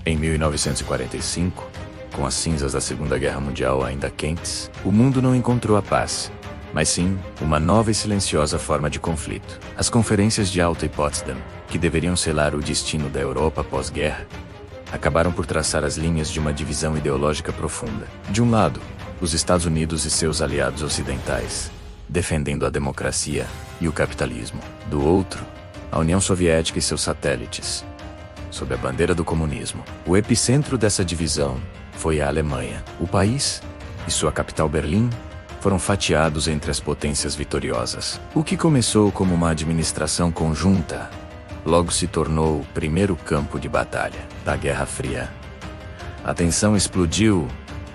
Em 1945, com as cinzas da Segunda Guerra Mundial ainda quentes, o mundo não encontrou a paz, mas sim uma nova e silenciosa forma de conflito. As conferências de Yalta e Potsdam, que deveriam selar o destino da Europa pós-guerra, acabaram por traçar as linhas de uma divisão ideológica profunda. De um lado, os Estados Unidos e seus aliados ocidentais, defendendo a democracia e o capitalismo. Do outro, a União Soviética e seus satélites, sob a bandeira do comunismo. O epicentro dessa divisão foi a Alemanha. O país e sua capital Berlim foram fatiados entre as potências vitoriosas. O que começou como uma administração conjunta, logo se tornou o primeiro campo de batalha da Guerra Fria. A tensão explodiu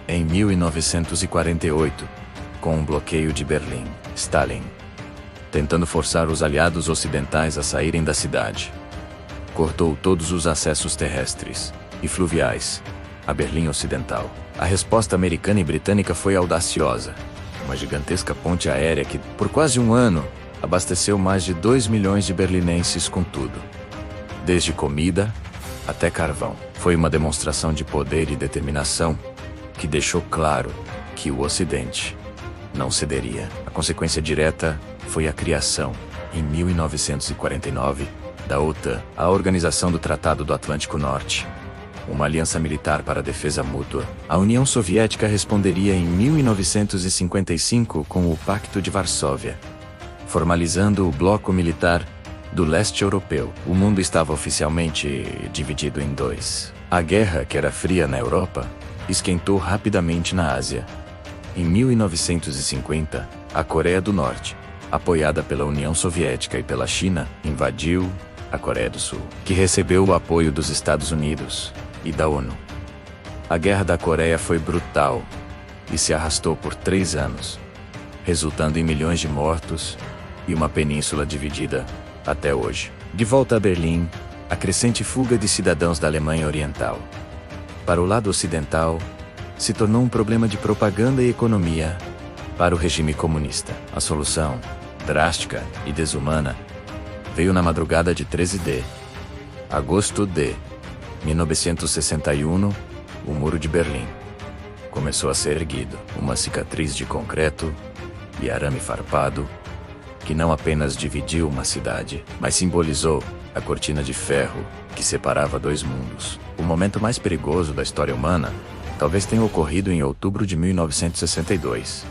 em 1948, com o bloqueio de Berlim. Stalin, tentando forçar os aliados ocidentais a saírem da cidade, cortou todos os acessos terrestres e fluviais a Berlim Ocidental. A resposta americana e britânica foi audaciosa. Uma gigantesca ponte aérea que, por quase um ano, abasteceu mais de 2 milhões de berlinenses com tudo, desde comida até carvão. Foi uma demonstração de poder e determinação que deixou claro que o Ocidente não cederia. A consequência direta foi a criação, em 1949, da OTAN, a Organização do Tratado do Atlântico Norte, uma aliança militar para a defesa mútua. A União Soviética responderia em 1955 com o Pacto de Varsóvia, formalizando o bloco militar do leste europeu. O mundo estava oficialmente dividido em dois. A guerra, que era fria na Europa, esquentou rapidamente na Ásia. Em 1950, a Coreia do Norte, apoiada pela União Soviética e pela China, invadiu a Coreia do Sul, que recebeu o apoio dos Estados Unidos e da ONU. A Guerra da Coreia foi brutal e se arrastou por 3 anos, resultando em milhões de mortos e uma península dividida até hoje. De volta a Berlim, a crescente fuga de cidadãos da Alemanha Oriental para o lado ocidental se tornou um problema de propaganda e economia para o regime comunista. A solução, drástica e desumana, veio na madrugada de 13 de agosto de 1961, o Muro de Berlim começou a ser erguido, uma cicatriz de concreto e arame farpado que não apenas dividiu uma cidade, mas simbolizou a cortina de ferro que separava 2 mundos. O momento mais perigoso da história humana talvez tenha ocorrido em outubro de 1962.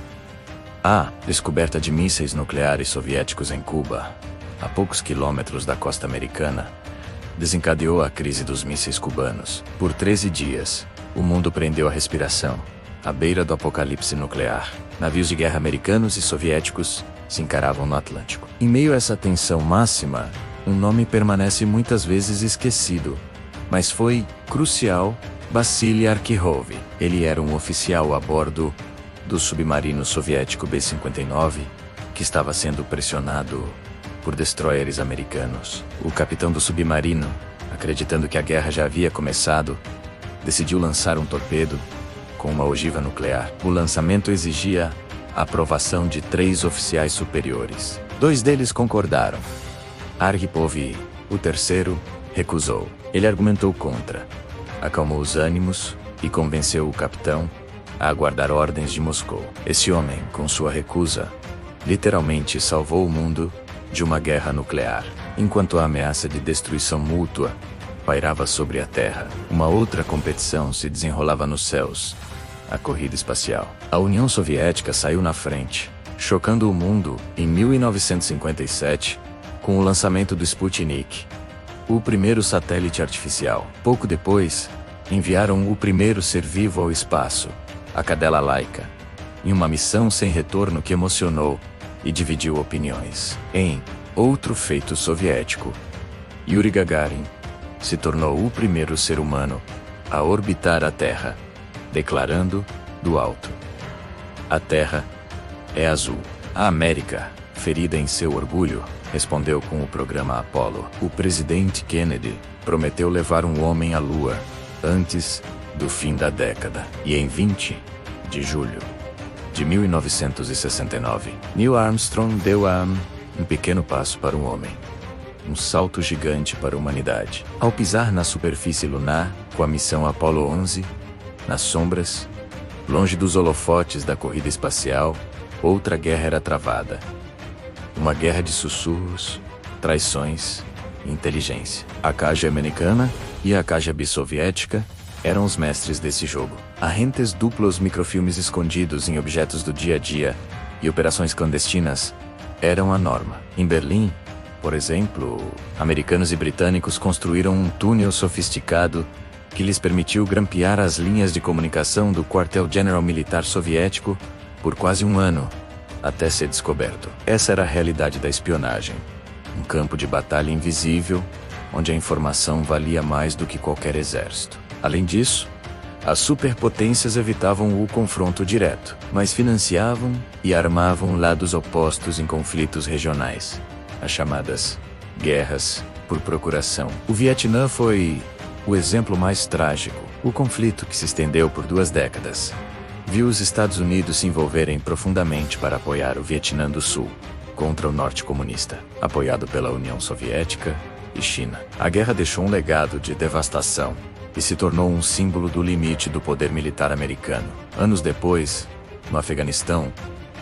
A descoberta de mísseis nucleares soviéticos em Cuba, a poucos quilômetros da costa americana, desencadeou a crise dos mísseis cubanos. Por 13 dias, o mundo prendeu a respiração, à beira do apocalipse nuclear. Navios de guerra americanos e soviéticos se encaravam no Atlântico. Em meio a essa tensão máxima, um nome permanece muitas vezes esquecido, mas foi crucial: Vassily Arkhipov. Ele era um oficial a bordo do submarino soviético B-59, que estava sendo pressionado por destroyers americanos. O capitão do submarino, acreditando que a guerra já havia começado, decidiu lançar um torpedo com uma ogiva nuclear. O lançamento exigia a aprovação de 3 oficiais superiores. 2 deles concordaram. Arkhipov, o terceiro, recusou. Ele argumentou contra, acalmou os ânimos e convenceu o capitão a aguardar ordens de Moscou. Esse homem, com sua recusa, literalmente salvou o mundo de uma guerra nuclear. Enquanto a ameaça de destruição mútua pairava sobre a Terra, uma outra competição se desenrolava nos céus: a corrida espacial. A União Soviética saiu na frente, chocando o mundo em 1957 com o lançamento do Sputnik, o primeiro satélite artificial. Pouco depois, enviaram o primeiro ser vivo ao espaço, a cadela Laika, em uma missão sem retorno que emocionou e dividiu opiniões. Em outro feito soviético, Yuri Gagarin se tornou o primeiro ser humano a orbitar a Terra, declarando do alto: "A Terra é azul." A América, ferida em seu orgulho, respondeu com o programa Apollo. O presidente Kennedy prometeu levar um homem à Lua antes do fim da década. E em 20 de julho de 1969, Neil Armstrong deu um pequeno passo para o homem. um salto gigante para a humanidade. Ao pisar na superfície lunar, com a missão Apollo 11, nas sombras, longe dos holofotes da corrida espacial, outra guerra era travada. Uma guerra de sussurros, traições e inteligência. A KGB americana e a KGB soviética eram os mestres desse jogo. Agentes duplos, microfilmes escondidos em objetos do dia a dia e operações clandestinas eram a norma. Em Berlim, por exemplo, americanos e britânicos construíram um túnel sofisticado que lhes permitiu grampear as linhas de comunicação do quartel-general militar soviético por quase um ano, até ser descoberto. Essa era a realidade da espionagem. Um campo de batalha invisível, onde a informação valia mais do que qualquer exército. Além disso, as superpotências evitavam o confronto direto, mas financiavam e armavam lados opostos em conflitos regionais, as chamadas guerras por procuração. O Vietnã foi o exemplo mais trágico. O conflito, que se estendeu por 2 décadas, viu os Estados Unidos se envolverem profundamente para apoiar o Vietnã do Sul contra o norte comunista, apoiado pela União Soviética e China. A guerra deixou um legado de devastação e se tornou um símbolo do limite do poder militar americano. Anos depois, no Afeganistão,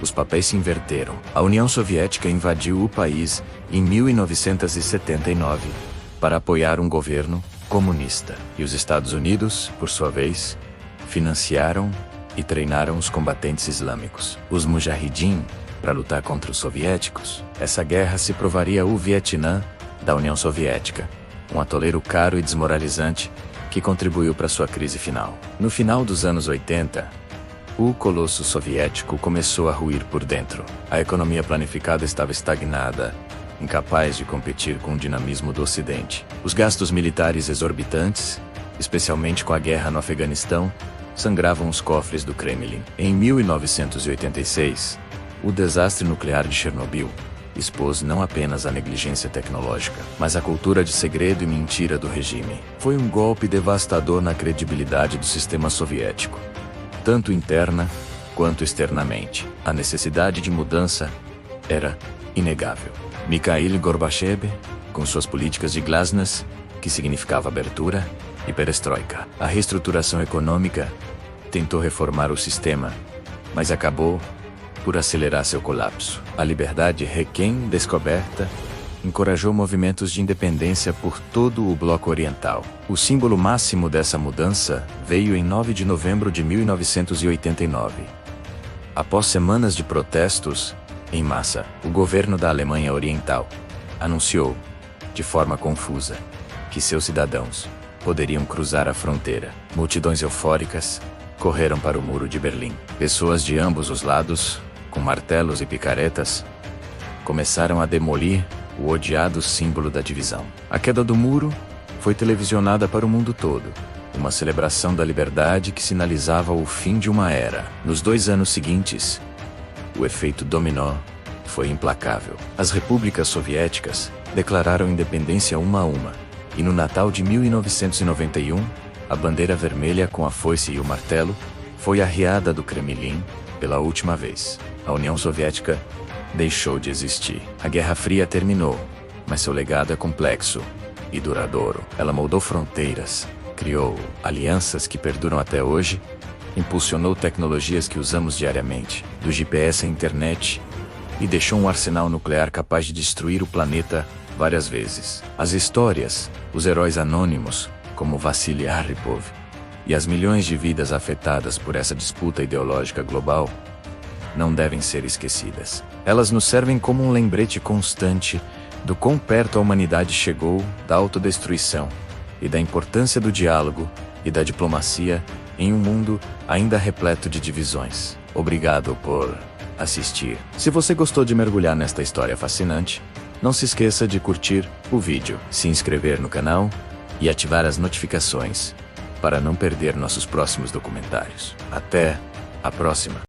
os papéis se inverteram. A União Soviética invadiu o país em 1979 para apoiar um governo comunista. E os Estados Unidos, por sua vez, financiaram e treinaram os combatentes islâmicos, os Mujahideen, para lutar contra os soviéticos. Essa guerra se provaria o Vietnã da União Soviética, um atoleiro caro e desmoralizante que contribuiu para sua crise final. No final dos anos 80, o colosso soviético começou a ruir por dentro. A economia planificada estava estagnada, incapaz de competir com o dinamismo do Ocidente. Os gastos militares exorbitantes, especialmente com a guerra no Afeganistão, sangravam os cofres do Kremlin. Em 1986, o desastre nuclear de Chernobyl expôs não apenas a negligência tecnológica, mas a cultura de segredo e mentira do regime. Foi um golpe devastador na credibilidade do sistema soviético, tanto interna quanto externamente. A necessidade de mudança era inegável. Mikhail Gorbachev, com suas políticas de glasnost, que significava abertura, e perestroika, a reestruturação econômica, tentou reformar o sistema, mas acabou por acelerar seu colapso. A liberdade recém-descoberta encorajou movimentos de independência por todo o bloco oriental. O símbolo máximo dessa mudança veio em 9 de novembro de 1989. Após semanas de protestos em massa, o governo da Alemanha Oriental anunciou, de forma confusa, que seus cidadãos poderiam cruzar a fronteira. Multidões eufóricas correram para o Muro de Berlim. Pessoas de ambos os lados, com martelos e picaretas, começaram a demolir o odiado símbolo da divisão. A queda do muro foi televisionada para o mundo todo, uma celebração da liberdade que sinalizava o fim de uma era. Nos 2 anos seguintes, o efeito dominó foi implacável. As repúblicas soviéticas declararam independência uma a uma, e no Natal de 1991, a bandeira vermelha com a foice e o martelo foi arriada do Kremlin pela última vez. A União Soviética deixou de existir. A Guerra Fria terminou, mas seu legado é complexo e duradouro. Ela moldou fronteiras, criou alianças que perduram até hoje, impulsionou tecnologias que usamos diariamente, do GPS à internet, e deixou um arsenal nuclear capaz de destruir o planeta várias vezes. As histórias, os heróis anônimos, como Vassily Aripov, e as milhões de vidas afetadas por essa disputa ideológica global, não devem ser esquecidas. Elas nos servem como um lembrete constante do quão perto a humanidade chegou da autodestruição e da importância do diálogo e da diplomacia em um mundo ainda repleto de divisões. Obrigado por assistir. Se você gostou de mergulhar nesta história fascinante, não se esqueça de curtir o vídeo, se inscrever no canal e ativar as notificações para não perder nossos próximos documentários. Até a próxima!